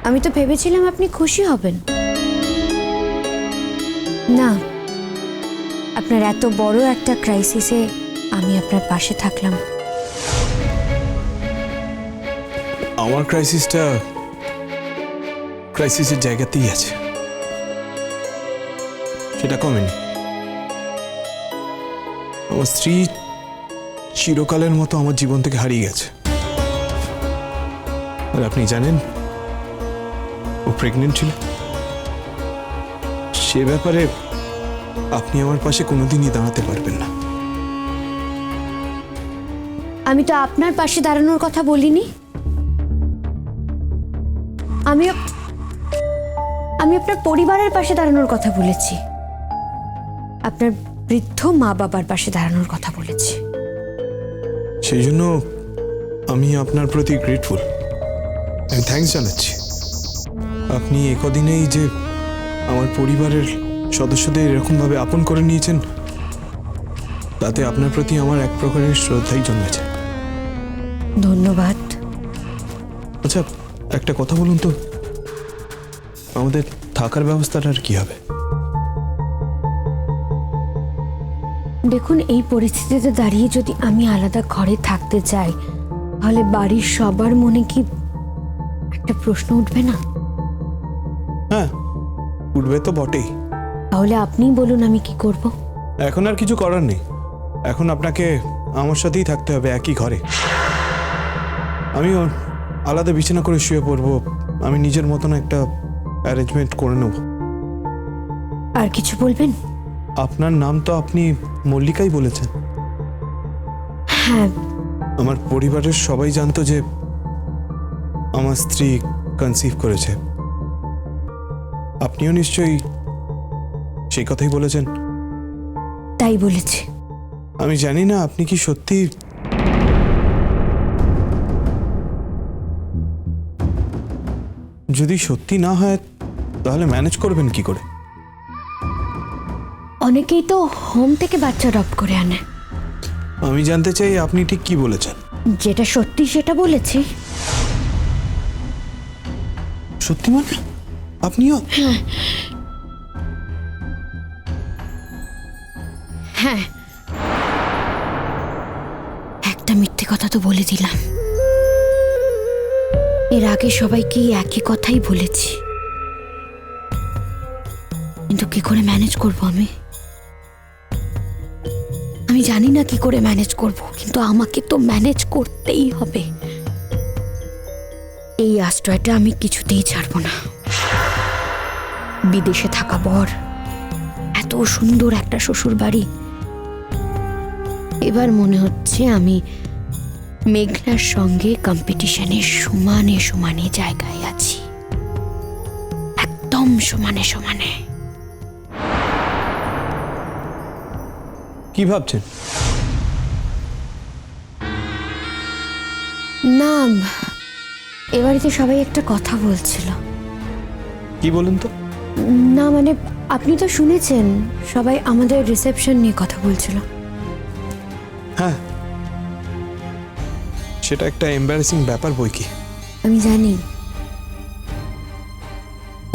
আমি তো ভেবেছিলাম আপনি খুশি হবেন। না, আপনার এত বড় একটা ক্রাইসিসে আমি আপনার পাশে থাকলাম। আমার ক্রাইসিসের জায়গাতেই আছে, সেটা কমেনি। আমার স্ত্রী চিরকালের মতো আমার জীবন থেকে হারিয়ে গেছে। আর আপনি জানেন ও প্রেগনেন্ট ছিল। সে ব্যাপারে আপনি আমার পাশে কোনোদিনই দাঁড়াতে পারবেন না। আমি তো আপনার পাশে দাঁড়ানোর কথা বলিনি। আমি আপনার পরিবারের পাশে দাঁড়ানোর কথা বলেছি, আপনার বৃদ্ধ মা বাবার পাশে দাঁড়ানোর কথা বলেছি। সেই জন্য আমি আপনার প্রতি গ্রেটফুল। আমি থ্যাঙ্কস জানাচ্ছি। আপনি একদিনেই যে আমার পরিবারের সদস্যদের এরকমভাবে আপন করে নিয়েছেন, তাতে আপনার প্রতি আমার এক প্রকারের শ্রদ্ধাই জন্মেছে। ধন্যবাদ। আচ্ছা, একটা কথা বলুন তো, আমাদের থাকার ব্যবস্থাটা আর কি হবে? দেখুন, এই পরিস্থিতিতে দাঁড়িয়ে যদি আমি আলাদা ঘরে থাকতে চাই, তাহলে বাড়ির সবার মনে কি একটা প্রশ্ন উঠবে না? হ্যাঁ, উঠবে তো বটেই। তাহলে আপনিই বলুন আমি কি করব? এখন আর কিছু করার নেই। এখন আপনাকে আমার সাথেই থাকতে হবে, একই ঘরে। আমিও আলাদা বিছানা করে শুয়ে পড়বো। আমি নিজের মতন একটা অ্যারেঞ্জমেন্ট করে নেব। আর কিছু বলবেন? আপনার নাম তো আপনি মল্লিকাই বলেছেন। হ্যাঁ। আমার পরিবারের সবাই জানতো যে আমার স্ত্রী কনসিভ করেছে। আপনিও নিশ্চয়ই সেই কথাই বলেছেন। তাই বলেছি। আমি জানি না আপনি কি সত্যি যদি সত্যি না হয় তাহলে ম্যানেজ করবেন কি করে? অনেকেই তো হোম থেকে বাচ্চা অ্যাডপ্ট করে আনে। আমি জানতে চাই আপনি ঠিক কি বলেছেন। যেটা সত্যি সেটা বলেছি। সত্যি মানে আপনিও? হ্যাঁ, একটা মিথ্যে কথা তো বলে দিলাম। এর আগে সবাইকে একই কথাই বলেছি, কিন্তু কি করে ম্যানেজ করব আমি জানি না কি করে ম্যানেজ করব, কিন্তু আমাকে তো ম্যানেজ করতেই হবে। এই আশ্রয়টা আমি কিছুতেই ছাড়বো না। বিদেশে থাকা বর, এত সুন্দর একটা শ্বশুর বাড়ি, এবার মনে হচ্ছে আমি মেঘনার সঙ্গে কম্পিটিশনে সমানে সমানে জায়গায় আছি, একদম সমানে সমানে। কি ভাবছেন? না, এ বাড়িতে সবাই একটা কথা বলছিল। কি বলুন তো? না মানে, আপনি তো শুনেছেন, সবাই আমাদের রিসেপশন নিয়ে কথা বলছিল। হ্যাঁ, সেটা একটা এম্বারেসিং ব্যাপার বই কি। আমি জানি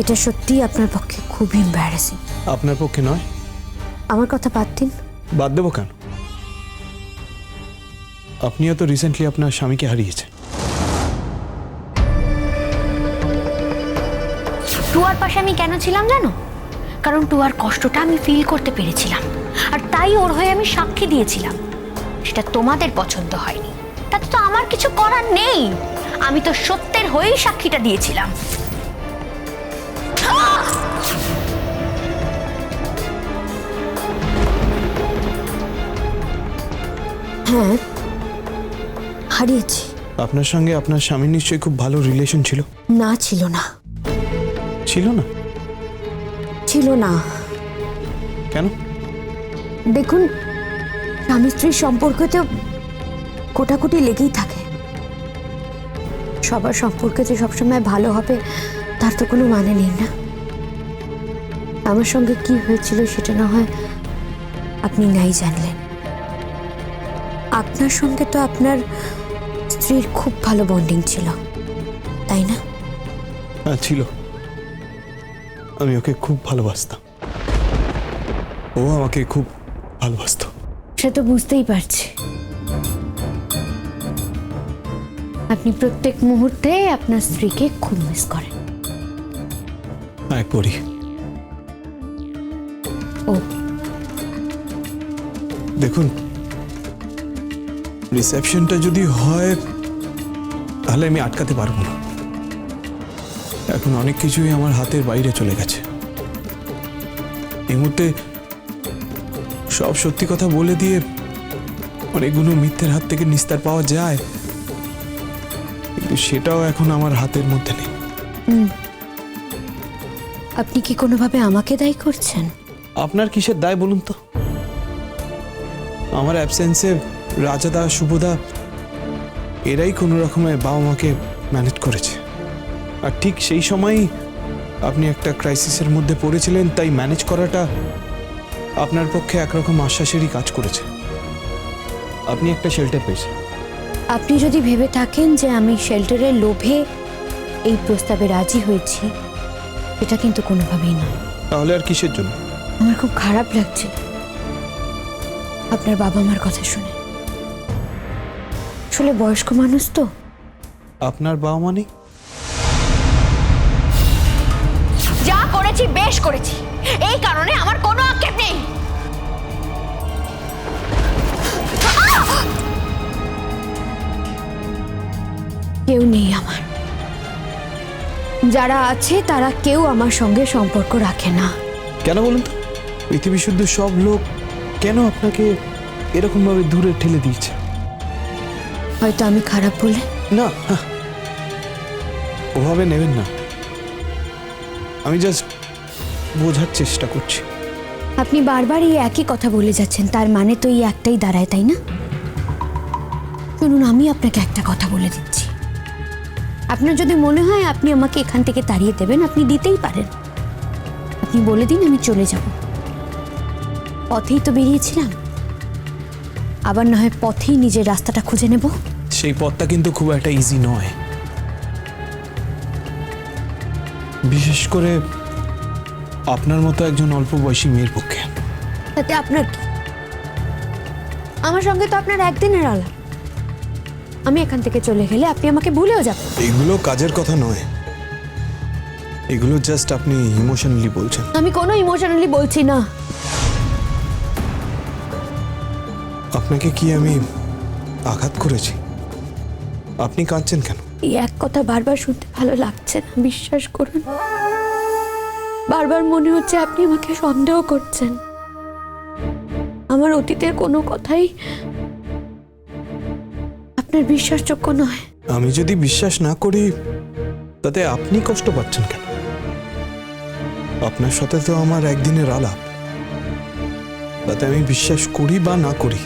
এটা সত্যি আপনার পক্ষে খুব এম্বারেসিং। আপনার পক্ষে নয়। আমার কথা বাদ দিন। বাদ দেবো কেন? আপনিও তো রিসেন্টলি আপনার স্বামীকে হারিয়েছেন। টুয়ার পাশে আমি কেন ছিলাম জানো? কারণ টুয়ার কষ্টটা আমি ফিল করতে পেরেছিলাম, আর তাই ওর হয়ে আমি সাক্ষী দিয়েছিলাম। সেটা তোমাদের পছন্দ হয়নি, তাতে তো আমার কিছু করার নেই। আমি তো সত্যের হয়েই সাক্ষীটা দিয়েছিলাম। হ্যাঁ, হারিয়েছি। আপনার সঙ্গে আপনার স্বামীর নিশ্চয়ই খুব ভালো রিলেশন ছিল। না, ছিল না। ছিল না? ছিল না। কেন? দেখুন, স্বামী স্ত্রীর সম্পর্কে তো কোটাকুটি লেগেই থাকে। সবার সম্পর্কে যে সবসময় ভালো হবে তার তো কোনো মানে নেই না। আমার সঙ্গে কি হয়েছিল সেটা না হয় আপনি নাই জানলেন। আপনার সঙ্গে তো আপনার স্ত্রীর খুব ভালো বন্ডিং ছিল, তাই না? হ্যাঁ ছিল। আমি ওকে খুব ভালোবাসতাম, ও আমাকে খুব ভালোবাসতো। সে তো বুঝতেই পারছি। আপনি প্রত্যেক মুহূর্তে আপনার স্ত্রীকে খুব মিস করেন। হ্যাঁ করি। ও দেখুন, রিসেপশনটা যদি হয় তাহলে আমি আটকাতে পারবো না। এখন অনেক কিছুই আমার হাতের বাইরে চলে গেছে। এই মুহূর্তে সব সত্যি কথা বলে দিয়ে অনেকগুলো মিথ্যের হাত থেকে নিস্তার পাওয়া যায়, কিন্তু সেটাও এখন আমার হাতের মধ্যে নেই। আপনি কি কোনোভাবে আমাকে দায়ী করছেন? আপনার কিসের দায় বলুন তো? আমার অ্যাবসেন্সে রাজাদা, শুভদা এরাই কোনো রকমে বাবা মাকে ম্যানেজ করেছে। আর ঠিক সেই সময়ই আপনি একটা ক্রাইসিসের মধ্যে পড়েছিলেন, তাই ম্যানেজ করাটা আপনার পক্ষে একরকম আশ্বাসেরই কাজ করেছে। আপনি একটা শেল্টার পেয়েছেন। আপনি যদি ভেবে থাকেন যে আমি শেল্টারের লোভে এই প্রস্তাবে রাজি হয়েছি, এটা কিন্তু কোনোভাবেই নয়। তাহলে আর কিসের জন্য? আমার খুব খারাপ লাগছে আপনার বাবা মার কথা শুনে। আসলে বয়স্ক মানুষ তো। আপনার বাবা মা নেই? যা করেছি বেশ করেছি, এই কারণে আমার কোনো আক্ষেপ নেই। কেউ নেই আমার। যারা আছে তারা কেউ আমার সঙ্গে সম্পর্ক রাখে না। কেন বলুন তো? পৃথিবী শুদ্ধ সব লোক কেন আপনাকে এরকম ভাবে দূরে ঠেলে দিয়েছে? হয়তো আমি খারাপ বলে। না, ওভাবে নেবেন না। আমি জাস্ট বোঝার চেষ্টা করছি। আপনি বারবার এই একই কথা বলে যাচ্ছেন, তার মানে তো এই একটাই দাঁড়ায়, তাই না? শুনুন, আমি আপনাকে একটা কথা বলে দিচ্ছি। আপনার যদি মনে হয় আপনি আমাকে এখান থেকে তাড়িয়ে দেবেন, আপনি দিতেই পারেন। আপনি বলে দিন আমি চলে যাব। পথেই তো বেরিয়েছিলাম, আবার না হয় পথেই নিজের রাস্তাটা খুঁজে নেব। সেই পথটা কিন্তু খুব একটা ইজি নয়, বিশেষ করে আপনার মতো একজন অল্প বয়সী মেয়ের পক্ষে। তাতে আপনার কি? আমার সঙ্গে তো আপনার একদিনের আলাপ। আমি এখান থেকে চলে গেলে আপনি আমাকে ভুলেও যাবেন। এগুলো কাজের কথা নয়, এগুলো জাস্ট আপনি ইমোশনালি বলছেন। আমি কোনো ইমোশনালি বলছি না। আপনাকে কি আমি আঘাত করেছি? আপনি কাঁদছেন কেন? এই এক কথা বারবার শুনতে ভালো লাগছে না, বিশ্বাস করুন। বারবার মনে হচ্ছে আপনি আমাকে সন্দেহ করছেন। আমার অতীতের কোনো কথাই আপনার বিশ্বাসযোগ্য নয়। আমি যদি বিশ্বাস না করি তাতে আপনি কষ্ট পাচ্ছেন কেন? আপনার সাথে তো আমার একদিনের আলাপ, তাতে আমি বিশ্বাস করি বা না করি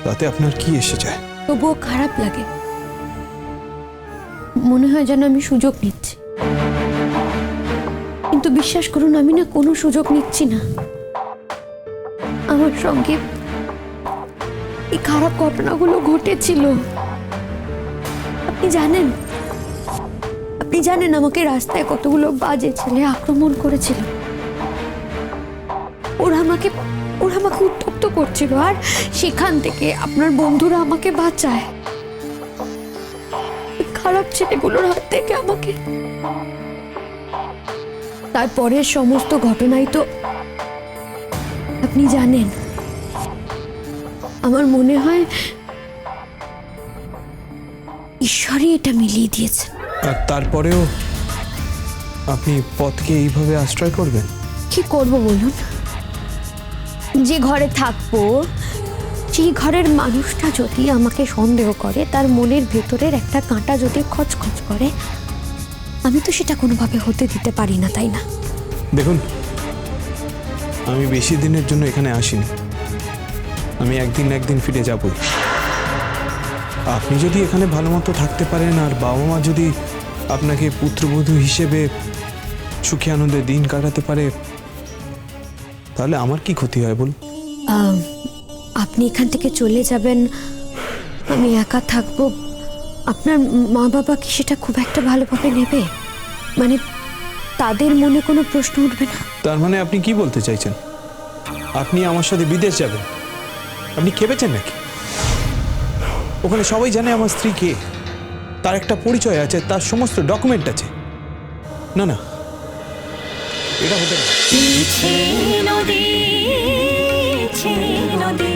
তাতে আপনার কি এসে যায়? তবুও খারাপ লাগে। মনে হয় যেন আমি সুযোগ নিচ্ছি, কিন্তু বিশ্বাস করুন আমি না কোনো সুযোগ নিচ্ছি না। আমার সঙ্গে এই খারাপ ঘটনাগুলো ঘটেছিল। আপনি জানেন আমাকে রাস্তায় কতগুলো বাজে ছেলে আক্রমণ করেছিল। ওরা আমাকে উত্তপ্ত করছিল, আর সেখান থেকে আপনার বন্ধুরা আমাকে বাঁচায়। খারাপ ছেলেগুলোর হাত থেকে আমাকে। তারপরের সমস্ত ঘটনাই তো আপনি জানেন। আমার মনে হয় ঈশ্বরই এটা মিলিয়ে দিয়েছেন। আর তারপরেও আপনি পথকে এইভাবে আশ্রয় করবেন? কি করব বলুন? যে ঘরে থাকবো সেই ঘরের মানুষটা যদি আমাকে সন্দেহ করে, তার মনের ভেতরের একটা কাঁটা যদি খচখচ করে, আমি তো সেটা কোনোভাবে হতে দিতে পারি না, তাই না? দেখুন, আমি বেশি দিনের জন্য এখানে আসিনি। আমি একদিন ফিরে যাবই। আপনি যদি এখানে ভালো মতো থাকতে পারেন আর বাবা মা যদি আপনাকে পুত্রবধূ হিসেবে সুখী আনন্দে দিন কাটাতে পারে, তাহলে আমার কি ক্ষতি হয় বলুন? আপনি এখান থেকে চলে যাবেন, আমি একা থাকবো, আপনার মা বাবা কি সেটা খুব একটা ভালোভাবে নেবে? মানে তাদের মনে কোনো প্রশ্ন উঠবে না? তার মানে আপনি কি বলতে চাইছেন? আপনি আমার সাথে বিদেশ যাবেন? আপনি খেপেছেন নাকি? ওখানে সবাই জানে আমার স্ত্রী কে, তার একটা পরিচয় আছে, তার সমস্ত ডকুমেন্ট আছে। না না, এটা হতে পারে না। নদী